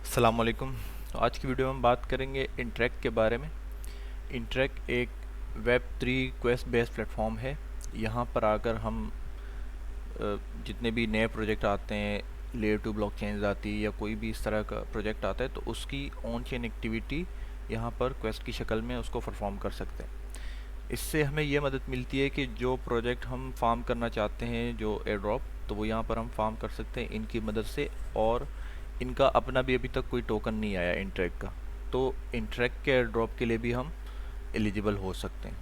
अस्सलाम वालेकुम। तो आज की वीडियो में हम बात करेंगे इंटरेक्ट के बारे में। इंटरेक्ट एक वेब 3 क्वेस्ट बेस्ड प्लेटफॉर्म है। यहाँ पर आकर हम जितने भी नए प्रोजेक्ट आते हैं, लेयर टू ब्लॉकचेन्स आती है या कोई भी इस तरह का प्रोजेक्ट आता है, तो उसकी ऑन चेन एक्टिविटी यहाँ पर क्वेस्ट की शक्ल में उसको परफॉर्म कर सकते हैं। इससे हमें ये मदद मिलती है कि जो प्रोजेक्ट हम फार्म करना चाहते हैं, जो एयर ड्रॉप, तो वो यहाँ पर हम फार्म कर सकते हैं इनकी मदद से। और इनका अपना भी अभी तक कोई टोकन नहीं आया इंटरेक्ट का, तो इंटरेक्ट के एयर ड्रॉप के लिए भी हम एलिजिबल हो सकते हैं।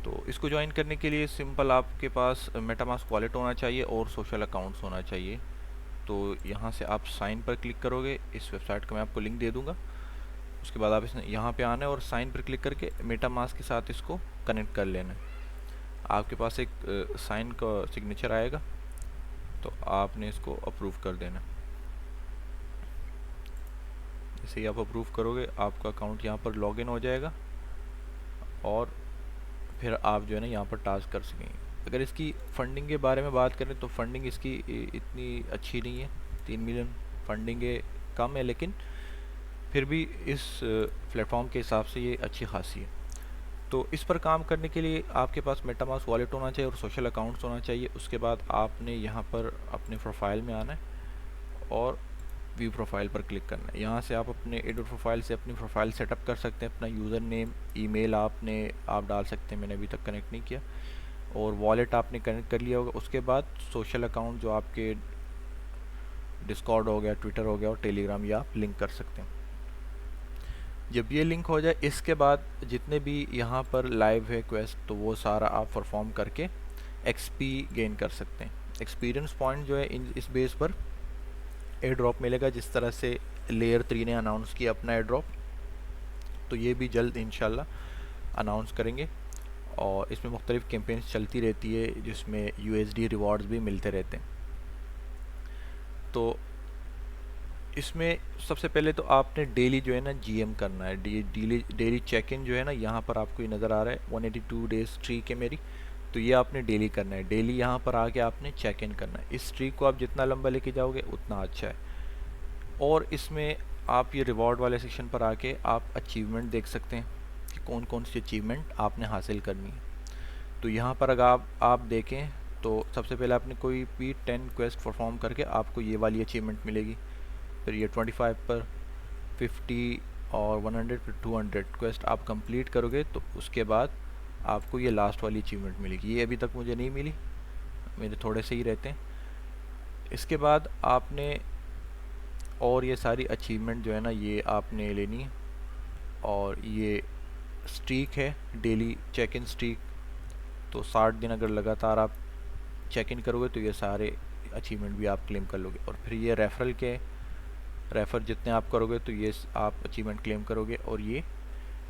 तो इसको ज्वाइन करने के लिए सिंपल आपके पास मेटामास्क वॉलेट होना चाहिए और सोशल अकाउंट्स होना चाहिए। तो यहाँ से आप साइन पर क्लिक करोगे, इस वेबसाइट का मैं आपको लिंक दे दूँगा। उसके बाद आप इसने यहाँ पे आना है और साइन पर क्लिक करके मेटामास्क के साथ इसको कनेक्ट कर लेना है। आपके पास एक साइन का सिग्नेचर आएगा, तो आपने इसको अप्रूव कर देना है। जैसे ही आप अप्रूव करोगे, आपका अकाउंट यहाँ पर लॉगिन हो जाएगा और फिर आप जो है ना यहाँ पर टास्क कर सकेंगे। अगर इसकी फ़ंडिंग के बारे में बात करें तो फ़ंडिंग इसकी इतनी अच्छी नहीं है। 3 मिलियन फंडिंग कम है, लेकिन फिर भी इस प्लेटफॉर्म के हिसाब से ये अच्छी खासी है। तो इस पर काम करने के लिए आपके पास मेटामास्क वॉलेट होना चाहिए और सोशल अकाउंट्स होना चाहिए। उसके बाद आपने यहाँ पर अपने प्रोफाइल में आना है और व्यू प्रोफाइल पर क्लिक करना है। यहाँ से आप अपने एडिट प्रोफाइल से अपनी प्रोफाइल सेटअप कर सकते हैं। अपना यूज़र नेम, ईमेल आप डाल सकते हैं। मैंने अभी तक कनेक्ट नहीं किया। और वॉलेट आपने कनेक्ट कर लिया होगा। उसके बाद सोशल अकाउंट जो आपके डिस्कॉर्ड हो गया, ट्विटर हो गया और टेलीग्राम, ये आप लिंक कर सकते हैं। जब ये लिंक हो जाए, इसके बाद जितने भी यहाँ पर लाइव है क्वेस्ट, तो वो सारा आप परफॉर्म करके एक्सपी गेन कर सकते हैं। एक्सपीरियंस पॉइंट जो है इस बेस पर एयर ड्रॉप मिलेगा। जिस तरह से लेयर 3 ने अनाउंस किया अपना एयर ड्रॉप, तो ये भी जल्द इंशाल्लाह अनाउंस करेंगे। और इसमें मुख्तलिफ कैंपेन्स चलती रहती है जिसमें USD रिवॉर्ड्स भी मिलते रहते हैं। तो इसमें सबसे पहले तो आपने डेली जो है ना GM करना है। डेली चेक इन जो है ना, यहाँ पर आपको ये नज़र आ रहा है 182 डेज स्ट्रीक है मेरी। तो ये आपने डेली करना है। डेली यहाँ पर आके आपने चेक इन करना है। इस स्ट्रीक को आप जितना लंबा लेके जाओगे उतना अच्छा है। और इसमें आप ये रिवॉर्ड वाले सेक्शन पर आके आप अचीवमेंट देख सकते हैं कि कौन कौन सी अचीवमेंट आपने हासिल करनी है। तो यहाँ पर अगर आप देखें तो सबसे पहले आपने कोई भी 10 क्वेस्ट परफॉर्म करके आपको ये वाली अचीवमेंट मिलेगी। फिर ये 25 पर 50 और 100 फिर 200 क्वेस्ट आप कंप्लीट करोगे, तो उसके बाद आपको ये लास्ट वाली अचीवमेंट मिलेगी। ये अभी तक मुझे नहीं मिली, मेरे थोड़े से ही रहते हैं। इसके बाद आपने और ये सारी अचीवमेंट जो है ना, ये आपने लेनी है। और ये स्ट्रीक है, डेली चेक इन स्ट्रीक। तो 60 दिन अगर लगातार आप चेक इन करोगे तो ये सारे अचीवमेंट भी आप क्लेम कर लोगे। और फिर ये रेफ़र जितने आप करोगे तो ये आप अचीवमेंट क्लेम करोगे। और ये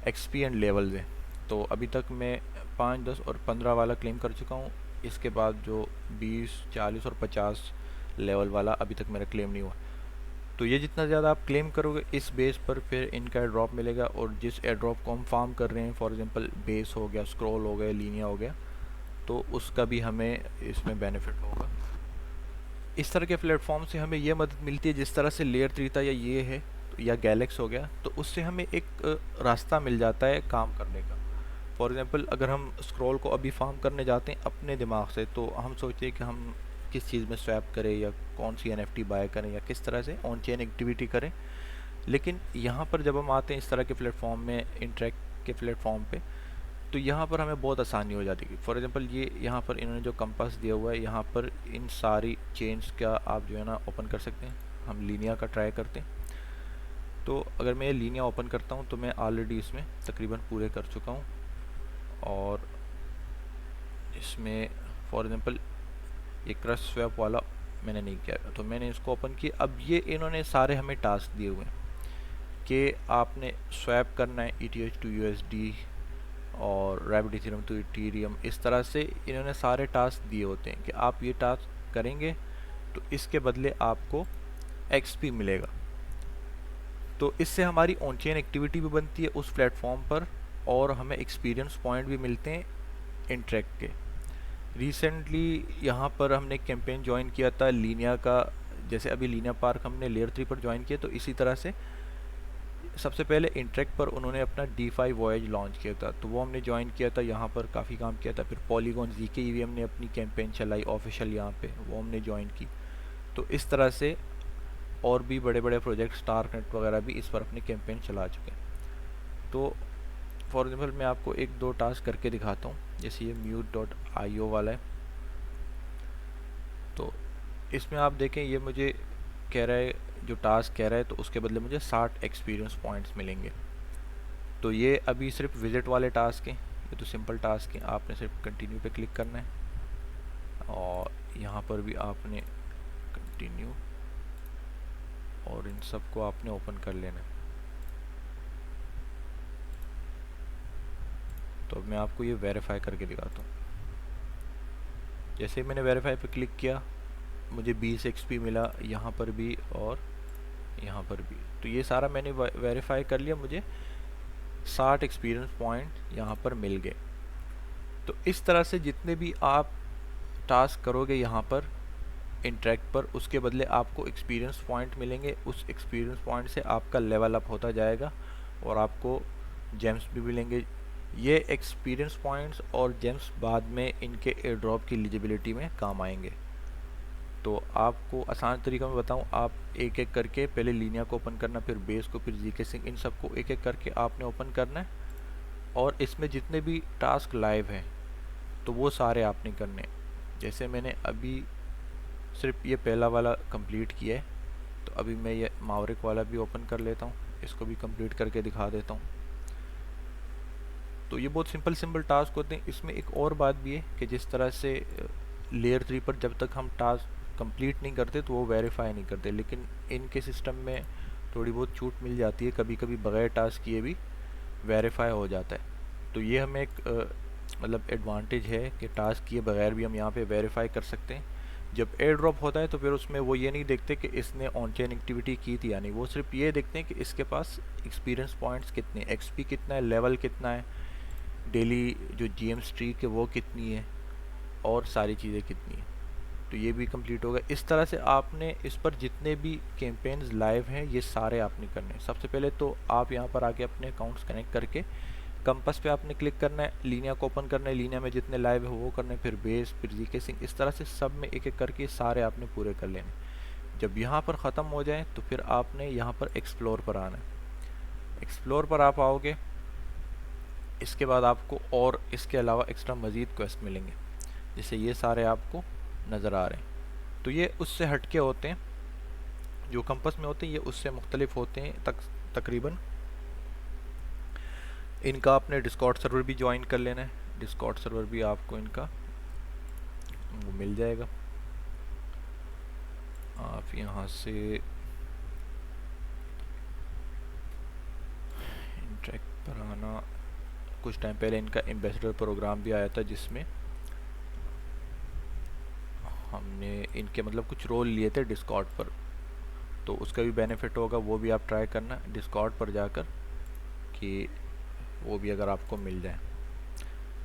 एक्सपी एंड लेवल्स हैं। तो अभी तक मैं 5, 10 और 15 वाला क्लेम कर चुका हूँ। इसके बाद जो 20, 40 और 50 लेवल वाला अभी तक मेरा क्लेम नहीं हुआ। तो ये जितना ज़्यादा आप क्लेम करोगे, इस बेस पर फिर इनका एयर ड्रॉप मिलेगा। और जिस एयर ड्रॉप को हम फार्म कर रहे हैं, फॉर एग्जांपल बेस हो गया, स्क्रॉल हो गया, लीनिया हो गया, तो उसका भी हमें इसमें बेनिफिट होगा। इस तरह के प्लेटफॉर्म से हमें ये मदद मिलती है, जिस तरह से लेयर 3 था या ये है या गैलेक्स हो गया, तो उससे हमें एक रास्ता मिल जाता है काम करने का। फॉर एग्जांपल अगर हम स्क्रॉल को अभी फार्म करने जाते हैं अपने दिमाग से, तो हम सोचते हैं कि हम किस चीज़ में स्वैप करें या कौन सी NFT बाय करें या किस तरह से ऑन चेन एक्टिविटी करें। लेकिन यहाँ पर जब हम आते हैं इस तरह के प्लेटफॉर्म में, इंटरेक्ट के प्लेटफॉर्म पे, तो यहाँ पर हमें बहुत आसानी हो जाती है। फॉर एग्जांपल ये यहाँ पर इन्होंने जो कंपास दिया हुआ है, यहाँ पर इन सारी चेन्स का आप जो है ना ओपन कर सकते हैं। हम लीनिया का ट्राई करते हैं। तो अगर मैं ये लीनिया ओपन करता हूँ तो मैं ऑलरेडी इसमें तकरीबन पूरे कर चुका हूँ। और इसमें फॉर एग्जांपल ये क्रश स्वैप वाला मैंने नहीं किया, तो मैंने इसको ओपन किया। अब ये इन्होंने सारे हमें टास्क दिए हुए हैं कि आपने स्वैप करना है ETH टू USD और रैपिड इथेरियम टू इथेरियम। इस तरह से इन्होंने सारे टास्क दिए होते हैं कि आप ये टास्क करेंगे तो इसके बदले आपको XP मिलेगा। तो इससे हमारी ऑन चेन एक्टिविटी भी बनती है उस प्लेटफॉर्म पर और हमें एक्सपीरियंस पॉइंट भी मिलते हैं इंटरेक्ट के। रिसेंटली यहाँ पर हमने कैंपेन ज्वाइन किया था लीनिया का, जैसे अभी लीनिया पार्क हमने लेयर 3 पर ज्वाइन किया, तो इसी तरह से सबसे पहले इंटरेक्ट पर उन्होंने अपना D5 वॉयज लॉन्च किया था, तो वो हमने ज्वाइन किया था, यहाँ पर काफ़ी काम किया था। फिर पॉलीगॉन ZK EVM ने अपनी कैंपेन चलाई ऑफिशियल यहाँ पे, वो हमने ज्वाइन की। तो इस तरह से और भी बड़े बड़े प्रोजेक्ट स्टारनेट वगैरह भी इस पर अपनी कैंपेन चला चुके हैं। तो फॉर एग्जाम्पल मैं आपको एक दो टास्क करके दिखाता हूँ। जैसे ये mute.io वाला है, तो इसमें आप देखें ये मुझे कह रहा है, जो टास्क कह रहा है, तो उसके बदले मुझे 60 एक्सपीरियंस पॉइंट्स मिलेंगे। तो ये अभी सिर्फ विजिट वाले टास्क हैं, ये तो सिंपल टास्क हैं। आपने सिर्फ कंटिन्यू पे क्लिक करना है और यहाँ पर भी आपने कंटिन्यू, और इन सब को आपने ओपन कर लेना है। तो अब मैं आपको ये वेरीफाई करके दिखाता हूँ। जैसे मैंने वेरीफाई पे क्लिक किया, मुझे 20 XP मिला यहाँ पर भी और यहाँ पर भी। तो ये सारा मैंने वेरीफाई कर लिया, मुझे 60 एक्सपीरियंस पॉइंट यहाँ पर मिल गए। तो इस तरह से जितने भी आप टास्क करोगे यहाँ पर इंटरेक्ट पर, उसके बदले आपको एक्सपीरियंस पॉइंट मिलेंगे। उस एक्सपीरियंस पॉइंट से आपका लेवल अप होता जाएगा और आपको जेम्स भी मिलेंगे। ये एक्सपीरियंस पॉइंट्स और जेम्स बाद में इनके एयर ड्रॉप की एलिजिबिलिटी में काम आएंगे। तो आपको आसान तरीका में बताऊं, आप एक एक करके पहले लीनिया को ओपन करना, फिर बेस को, फिर ZK Sync, इन सबको एक एक करके आपने ओपन करना है। और इसमें जितने भी टास्क लाइव हैं तो वो सारे आपने करने हैं। जैसे मैंने अभी सिर्फ ये पहला वाला कंप्लीट किया है, तो अभी मैं ये मावरिक वाला भी ओपन कर लेता हूँ, इसको भी कंप्लीट करके दिखा देता हूँ। तो ये बहुत सिंपल टास्क होते हैं। इसमें एक और बात भी है कि जिस तरह से लेयर 3 पर जब तक हम टास्क कंप्लीट नहीं करते तो वो वेरीफाई नहीं करते, लेकिन इनके सिस्टम में थोड़ी बहुत छूट मिल जाती है, कभी कभी बगैर टास्क किए भी वेरीफाई हो जाता है। तो ये हमें एक मतलब एडवांटेज है कि टास्क किए बगैर भी हम यहाँ पे वेरीफाई कर सकते हैं। जब एयर ड्रॉप होता है तो फिर उसमें वो ये नहीं देखते कि इसने ऑन चेन एक्टिविटी की थी या नहीं, वो सिर्फ ये देखते हैं कि इसके पास एक्सपीरियंस पॉइंट्स कितने, XP कितना है, लेवल कितना है, डेली जो GM स्ट्रीक है वो कितनी है, और सारी चीज़ें कितनी है। तो ये भी कंप्लीट होगा। इस तरह से आपने इस पर जितने भी कैंपेन्स लाइव हैं ये सारे आपने करने हैं। सबसे पहले तो आप यहाँ पर आके अपने अकाउंट्स कनेक्ट करके कंपस पे आपने क्लिक करना है, लीनिया को ओपन करना है, लीनिया में जितने लाइव है वो करने, फिर बेस, फिर ZK Sync, इस तरह से सब में एक एक करके सारे आपने पूरे कर लेने। जब यहाँ पर ख़त्म हो जाए तो फिर आपने यहाँ पर एक्सप्लोर पर आना है। एक्सप्लोर पर आप आओगे, इसके बाद आपको और इसके अलावा एक्स्ट्रा मज़ीद क्वेस्ट मिलेंगे, जैसे ये सारे आपको नज़र आ रहे हैं। तो ये उससे हटके होते हैं, जो कंपस में होते हैं ये उससे मुख्तलिफ होते हैं तकरीबन। इनका आपने डिस्कॉर्ड सर्वर भी ज्वाइन कर लेना है। डिस्कॉर्ड सर्वर भी आपको इनका वो मिल जाएगा। आप यहाँ से इंटरेक्ट पर आना, कुछ टाइम पहले इनका एम्बेसडर प्रोग्राम भी आया था जिसमें हमने इनके मतलब कुछ रोल लिए थे डिस्कॉर्ड पर, तो उसका भी बेनिफिट होगा, वो भी आप ट्राई करना डिस्कॉर्ड पर जाकर कि वो भी अगर आपको मिल जाए।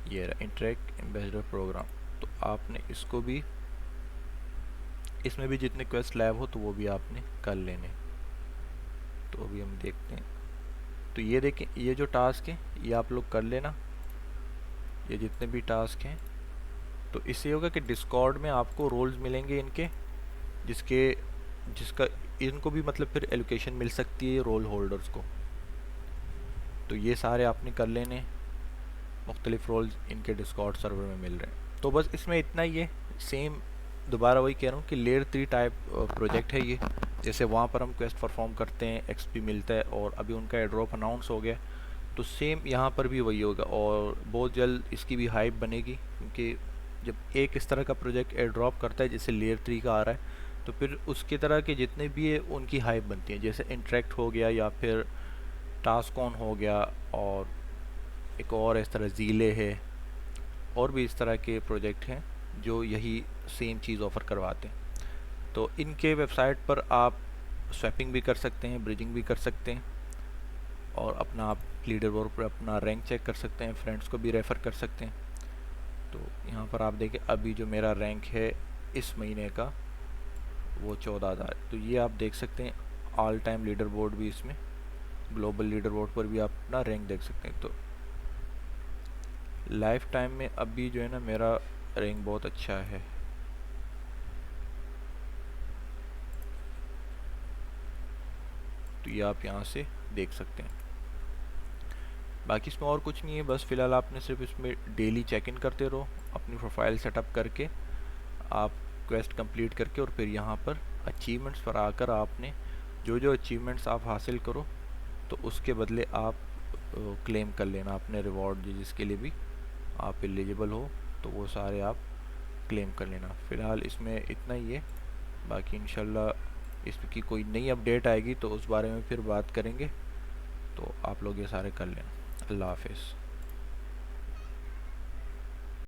ये रहा इंटरेक्ट एम्बेसडर प्रोग्राम, तो आपने इसको भी, इसमें भी जितने क्वेस्ट लैब हो तो वो भी आपने कर लेने। तो अभी हम देखते हैं। तो ये देखें, ये जो टास्क है ये आप लोग कर लेना, ये जितने भी टास्क हैं। तो इससे होगा कि डिस्कॉर्ड में आपको रोल्स मिलेंगे इनके, जिसका इनको भी मतलब फिर एलोकेशन मिल सकती है रोल होल्डर्स को। तो ये सारे आपने कर लेने, मुख्तलिफ रोल्स इनके डिस्कॉर्ड सर्वर में मिल रहे हैं। तो बस इसमें इतना ही है। सेम दोबारा वही कह रहा हूँ कि लेयर 3 टाइप प्रोजेक्ट है ये। जैसे वहाँ पर हम क्वेस्ट परफॉर्म करते हैं, XP मिलता है, और अभी उनका एयर ड्रॉप अनाउंस हो गया, तो सेम यहाँ पर भी वही होगा। और बहुत जल्द इसकी भी हाइप बनेगी, क्योंकि जब एक इस तरह का प्रोजेक्ट एयर ड्रॉप करता है जैसे लेयर 3 का आ रहा है, तो फिर उसकी तरह के जितने भी है उनकी हाइप बनती है। जैसे इंटरेक्ट हो गया, या फिर टास्क ऑन हो गया, और एक और इस तरह ज़ीले है, और भी इस तरह के प्रोजेक्ट हैं जो यही सेम चीज़ ऑफ़र करवाते हैं। तो इनके वेबसाइट पर आप स्वैपिंग भी कर सकते हैं, ब्रिजिंग भी कर सकते हैं, और अपना आप लीडर बोर्ड पर अपना रैंक चेक कर सकते हैं, फ्रेंड्स को भी रेफ़र कर सकते हैं। तो यहाँ पर आप देखें अभी जो मेरा रैंक है इस महीने का वो 14,000। तो ये आप देख सकते हैं ऑल टाइम लीडर बोर्ड भी, इसमें ग्लोबल लीडर बोर्ड पर भी आप अपना रैंक देख सकते हैं। तो लाइफ टाइम में अभी जो है ना मेरा रैंक बहुत अच्छा है। तो ये आप यहाँ से देख सकते हैं। बाकी इसमें और कुछ नहीं है, बस फ़िलहाल आपने सिर्फ इसमें डेली चेक इन करते रहो अपनी प्रोफाइल सेटअप करके, आप क्वेस्ट कंप्लीट करके, और फिर यहाँ पर अचीवमेंट्स पर आकर आपने जो जो अचीवमेंट्स आप हासिल करो तो उसके बदले आप क्लेम कर लेना अपने रिवॉर्ड, जिसके लिए भी आप एलिजिबल हो तो वो सारे आप क्लेम कर लेना। फ़िलहाल इसमें इतना ही है, बाकी इंशाल्लाह इसकी कोई नई अपडेट आएगी तो उस बारे में फिर बात करेंगे। तो आप लोग ये सारे कर लेना। अल्लाह हाफिज़।